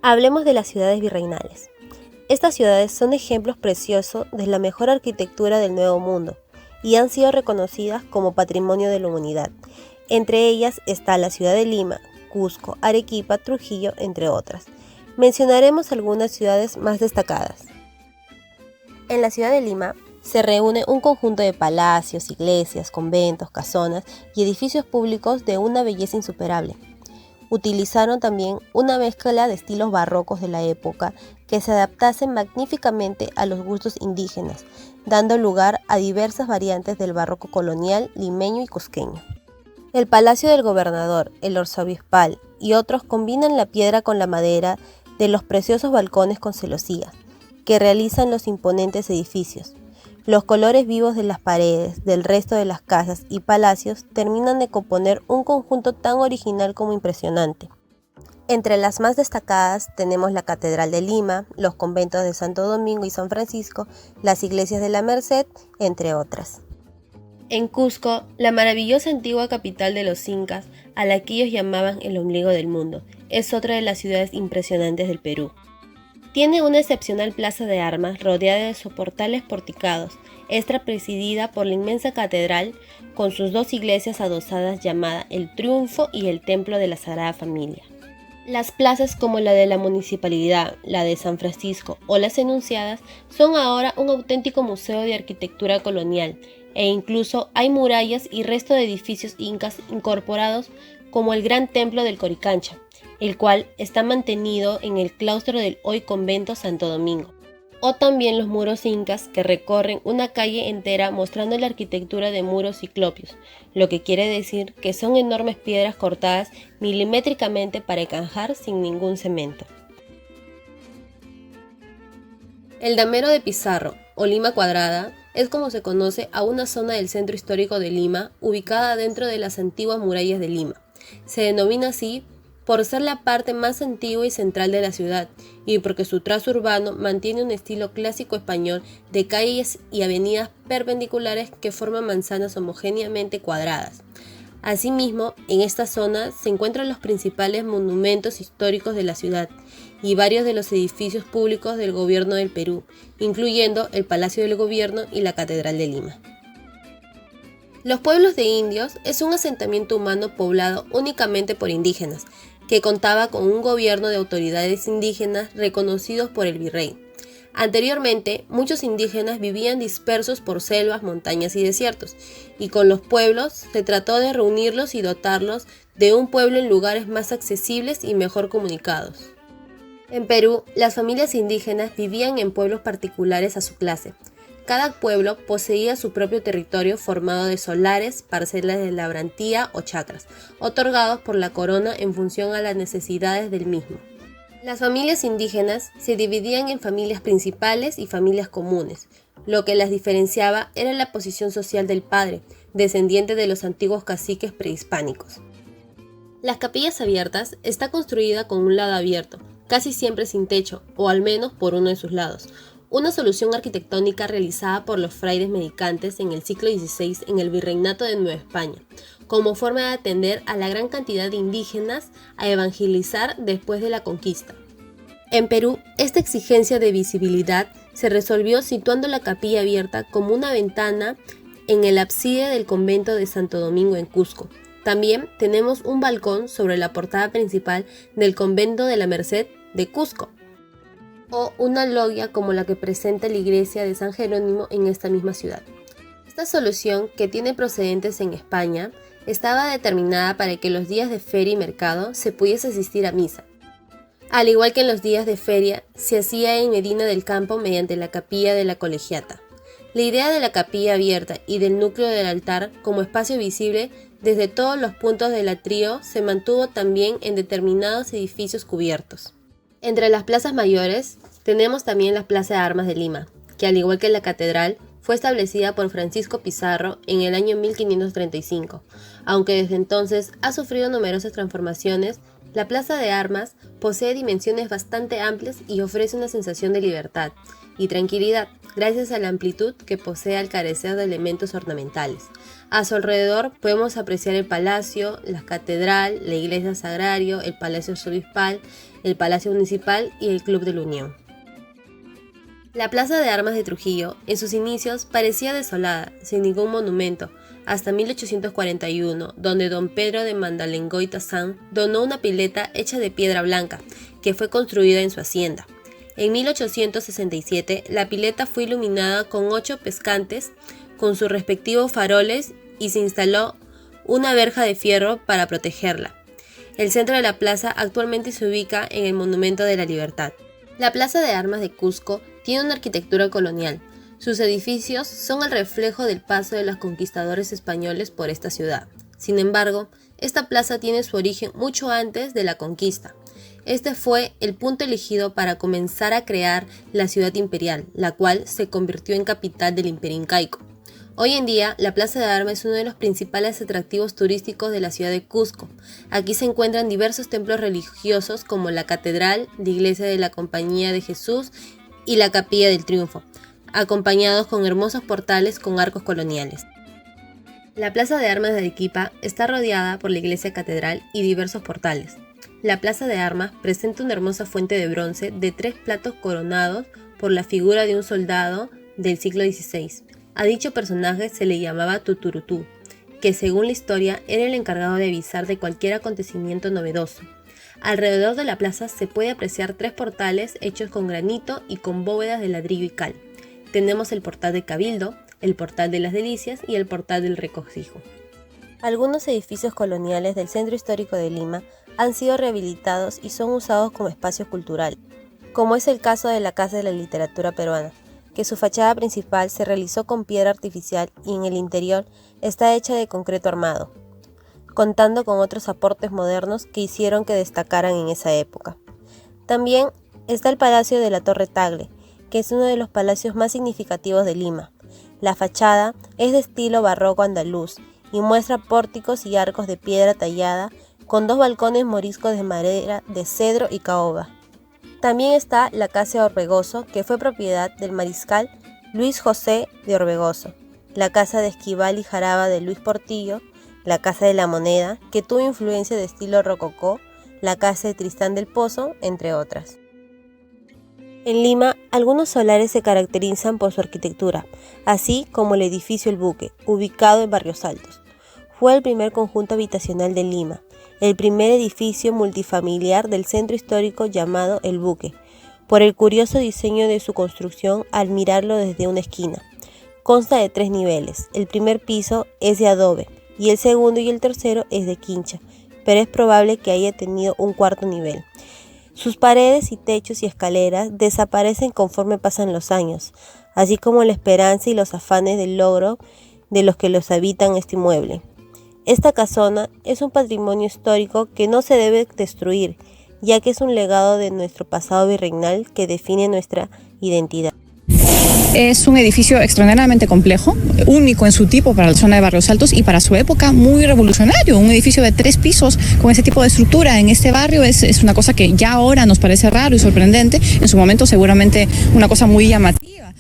Hablemos de las ciudades virreinales. Estas ciudades son ejemplos preciosos de la mejor arquitectura del Nuevo Mundo y han sido reconocidas como Patrimonio de la Humanidad. Entre ellas está la ciudad de Lima, Cusco, Arequipa, Trujillo, entre otras. Mencionaremos algunas ciudades más destacadas. En la ciudad de Lima se reúne un conjunto de palacios, iglesias, conventos, casonas y edificios públicos de una belleza insuperable. Utilizaron también una mezcla de estilos barrocos de la época que se adaptasen magníficamente a los gustos indígenas, dando lugar a diversas variantes del barroco colonial, limeño y cusqueño. El Palacio del Gobernador, el Arzobispal y otros combinan la piedra con la madera de los preciosos balcones con celosías, que realizan los imponentes edificios. Los colores vivos de las paredes del resto de las casas y palacios terminan de componer un conjunto tan original como impresionante. Entre las más destacadas tenemos la Catedral de Lima, los conventos de Santo Domingo y San Francisco, las iglesias de la Merced, entre otras. En Cusco, la maravillosa antigua capital de los incas, a la que ellos llamaban el ombligo del mundo, es otra de las ciudades impresionantes del Perú. Tiene una excepcional plaza de armas rodeada de soportales porticados, esta presidida por la inmensa catedral con sus dos iglesias adosadas llamadas El Triunfo y el Templo de la Sagrada Familia. Las plazas como la de la Municipalidad, la de San Francisco o las enunciadas son ahora un auténtico museo de arquitectura colonial e incluso hay murallas y resto de edificios incas incorporados como el Gran Templo del Coricancha, el cual está mantenido en el claustro del hoy convento Santo Domingo, o también los muros incas que recorren una calle entera mostrando la arquitectura de muros ciclopios, lo que quiere decir que son enormes piedras cortadas milimétricamente para encajar sin ningún cemento. El Damero de Pizarro, o Lima Cuadrada, es como se conoce a una zona del centro histórico de Lima, ubicada dentro de las antiguas murallas de Lima. Se denomina así por ser la parte más antigua y central de la ciudad, y porque su trazo urbano mantiene un estilo clásico español de calles y avenidas perpendiculares que forman manzanas homogéneamente cuadradas. Asimismo, en esta zona se encuentran los principales monumentos históricos de la ciudad y varios de los edificios públicos del gobierno del Perú, incluyendo el Palacio del Gobierno y la Catedral de Lima. Los pueblos de indios es un asentamiento humano poblado únicamente por indígenas, que contaba con un gobierno de autoridades indígenas reconocidos por el virrey. Anteriormente, muchos indígenas vivían dispersos por selvas, montañas y desiertos, y con los pueblos se trató de reunirlos y dotarlos de un pueblo en lugares más accesibles y mejor comunicados. En Perú, las familias indígenas vivían en pueblos particulares a su clase. Cada pueblo poseía su propio territorio formado de solares, parcelas de labrantía o chacras, otorgados por la corona en función a las necesidades del mismo. Las familias indígenas se dividían en familias principales y familias comunes. Lo que las diferenciaba era la posición social del padre, descendiente de los antiguos caciques prehispánicos. Las capillas abiertas está construida con un lado abierto, casi siempre sin techo, o al menos por uno de sus lados. Una solución arquitectónica realizada por los frailes mendicantes en el siglo XVI en el Virreinato de Nueva España, como forma de atender a la gran cantidad de indígenas a evangelizar después de la conquista. En Perú, esta exigencia de visibilidad se resolvió situando la capilla abierta como una ventana en el ábside del convento de Santo Domingo en Cusco. También tenemos un balcón sobre la portada principal del convento de la Merced de Cusco, o una loggia como la que presenta la iglesia de San Jerónimo en esta misma ciudad. Esta solución, que tiene procedentes en España, estaba determinada para que los días de feria y mercado se pudiese asistir a misa. Al igual que en los días de feria, se hacía en Medina del Campo mediante la capilla de la Colegiata. La idea de la capilla abierta y del núcleo del altar como espacio visible desde todos los puntos del atrio se mantuvo también en determinados edificios cubiertos. Entre las plazas mayores tenemos también la Plaza de Armas de Lima, que al igual que la catedral fue establecida por Francisco Pizarro en el año 1535. Aunque desde entonces ha sufrido numerosas transformaciones, la Plaza de Armas posee dimensiones bastante amplias y ofrece una sensación de libertad y tranquilidad gracias a la amplitud que posee al carecer de elementos ornamentales. A su alrededor podemos apreciar el palacio, la catedral, la iglesia sagrario, el palacio arzobispal, el palacio municipal y el Club de la Unión. La Plaza de Armas de Trujillo, en sus inicios, parecía desolada, sin ningún monumento, hasta 1841, donde don Pedro de Mandalengo y Tazán donó una pileta hecha de piedra blanca, que fue construida en su hacienda. En 1867, la pileta fue iluminada con 8 pescantes, con sus respectivos faroles, y se instaló una verja de fierro para protegerla. El centro de la plaza actualmente se ubica en el Monumento de la Libertad. La Plaza de Armas de Cusco tiene una arquitectura colonial. Sus edificios son el reflejo del paso de los conquistadores españoles por esta ciudad. Sin embargo, esta plaza tiene su origen mucho antes de la conquista. Este fue el punto elegido para comenzar a crear la ciudad imperial, la cual se convirtió en capital del Imperio Incaico. Hoy en día, la Plaza de Armas es uno de los principales atractivos turísticos de la ciudad de Cusco. Aquí se encuentran diversos templos religiosos como la Catedral, la Iglesia de la Compañía de Jesús y la Capilla del Triunfo, acompañados con hermosos portales con arcos coloniales. La Plaza de Armas de Arequipa está rodeada por la Iglesia Catedral y diversos portales. La Plaza de Armas presenta una hermosa fuente de bronce de 3 platos coronados por la figura de un soldado del siglo XVI. A dicho personaje se le llamaba Tuturutú, que según la historia era el encargado de avisar de cualquier acontecimiento novedoso. Alrededor de la plaza se puede apreciar 3 portales hechos con granito y con bóvedas de ladrillo y cal. Tenemos el portal de Cabildo, el portal de las Delicias y el portal del Regocijo. Algunos edificios coloniales del centro histórico de Lima han sido rehabilitados y son usados como espacio cultural, como es el caso de la Casa de la Literatura Peruana, que su fachada principal se realizó con piedra artificial y en el interior está hecha de concreto armado, contando con otros aportes modernos que hicieron que destacaran en esa época. También está el Palacio de la Torre Tagle, que es uno de los palacios más significativos de Lima. La fachada es de estilo barroco andaluz y muestra pórticos y arcos de piedra tallada con 2 balcones moriscos de madera de cedro y caoba. También está la Casa de Orbegoso, que fue propiedad del mariscal Luis José de Orbegoso, la Casa de Esquivel y Jaraba de Luis Portillo, la Casa de la Moneda, que tuvo influencia de estilo rococó, la Casa de Tristán del Pozo, entre otras. En Lima, algunos solares se caracterizan por su arquitectura, así como el edificio El Buque, ubicado en Barrios Altos. Fue el primer conjunto habitacional de Lima, el primer edificio multifamiliar del centro histórico llamado El Buque, por el curioso diseño de su construcción al mirarlo desde una esquina. Consta de 3 niveles, el primer piso es de adobe y el segundo y el tercero es de quincha, pero es probable que haya tenido un 4º nivel. Sus paredes y techos y escaleras desaparecen conforme pasan los años, así como la esperanza y los afanes del logro de los que los habitan este inmueble. Esta casona es un patrimonio histórico que no se debe destruir, ya que es un legado de nuestro pasado virreinal que define nuestra identidad. Es un edificio extraordinariamente complejo, único en su tipo para la zona de Barrios Altos y para su época muy revolucionario. Un edificio de 3 pisos con ese tipo de estructura en este barrio es una cosa que ya ahora nos parece raro y sorprendente, en su momento seguramente una cosa muy llamativa.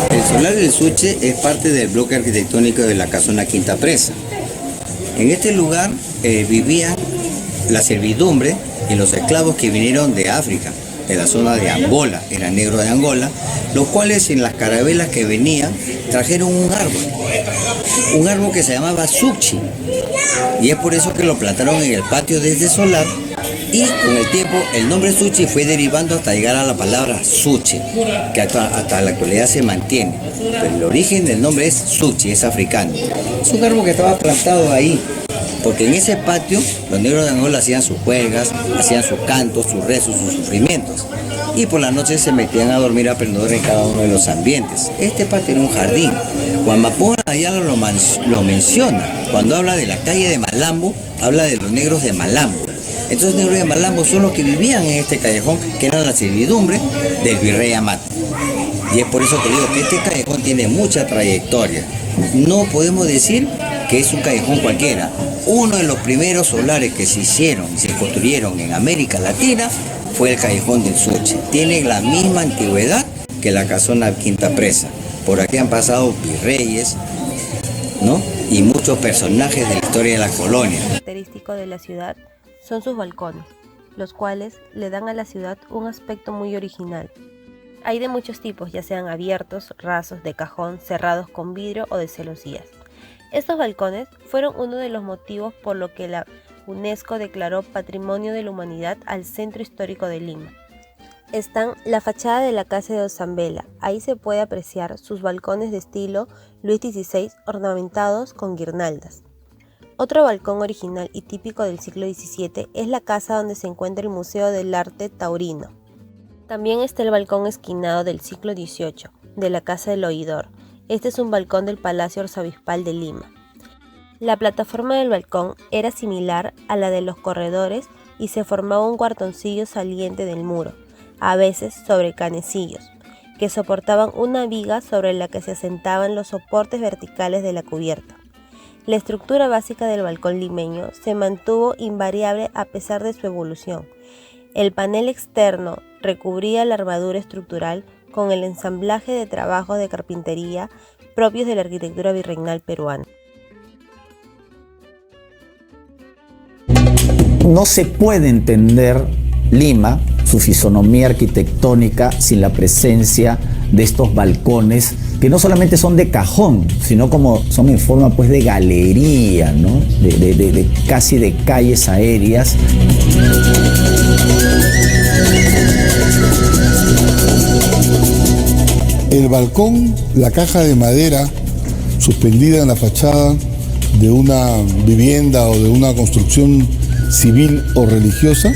El solar del Suche es parte del bloque arquitectónico de la casona Quinta Presa. En este lugar vivían la servidumbre y los esclavos que vinieron de África, de la zona de Angola, eran negros de Angola, los cuales en las carabelas que venían trajeron un árbol que se llamaba Suchi, y es por eso que lo plantaron en el patio de este solar, y con el tiempo el nombre Suchi fue derivando hasta llegar a la palabra Suche, que hasta la actualidad se mantiene. Pero el origen del nombre es Suchi, es africano. Es un árbol que estaba plantado ahí, porque en ese patio los negros de Angola hacían sus juergas, hacían sus cantos, sus rezos, sus sufrimientos. Y por la noche se metían a dormir aprendedores en cada uno de los ambientes. Este patio era un jardín. Juan Mapona Ayala lo menciona. Cuando habla de la calle de Malambo, habla de los negros de Malambo. Entonces los negros de Malambo son los que vivían en este callejón, que era la servidumbre del virrey Amate. Y es por eso que digo que este callejón tiene mucha trayectoria. No podemos decir que es un callejón cualquiera. Uno de los primeros solares que se hicieron y se construyeron en América Latina fue el Callejón del Suche. Tiene la misma antigüedad que la casona Quinta Presa. Por aquí han pasado virreyes, ¿no? Y muchos personajes de la historia de la colonia. Característico de la ciudad son sus balcones, los cuales le dan a la ciudad un aspecto muy original. Hay de muchos tipos, ya sean abiertos, rasos, de cajón, cerrados con vidrio o de celosías. Estos balcones fueron uno de los motivos por lo que la UNESCO declaró Patrimonio de la Humanidad al Centro Histórico de Lima. Están la fachada de la Casa de Ozambela, ahí se puede apreciar sus balcones de estilo Luis XVI ornamentados con guirnaldas. Otro balcón original y típico del siglo XVII es la casa donde se encuentra el Museo del Arte Taurino. También está el balcón esquinado del siglo XVIII, de la Casa del Oidor. Este es un balcón del Palacio Arzobispal de Lima. La plataforma del balcón era similar a la de los corredores y se formaba un cuartoncillo saliente del muro, a veces sobre canecillos, que soportaban una viga sobre la que se asentaban los soportes verticales de la cubierta. La estructura básica del balcón limeño se mantuvo invariable a pesar de su evolución. El panel externo recubría la armadura estructural con el ensamblaje de trabajos de carpintería propios de la arquitectura virreinal peruana. No se puede entender Lima, su fisonomía arquitectónica, sin la presencia de estos balcones que no solamente son de cajón, sino como son en forma pues de galería, ¿no? Casi de calles aéreas. El balcón, la caja de madera suspendida en la fachada de una vivienda o de una construcción civil o religiosa,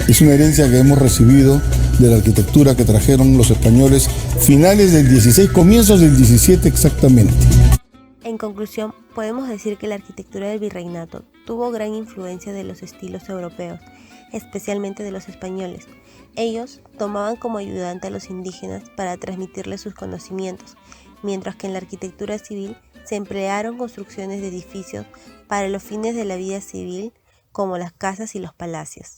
es una herencia que hemos recibido de la arquitectura que trajeron los españoles finales del 16, comienzos del 17 exactamente. En conclusión, podemos decir que la arquitectura del virreinato tuvo gran influencia de los estilos europeos, especialmente de los españoles. Ellos tomaban como ayudante a los indígenas para transmitirles sus conocimientos, mientras que en la arquitectura civil se emplearon construcciones de edificios para los fines de la vida civil, como las casas y los palacios.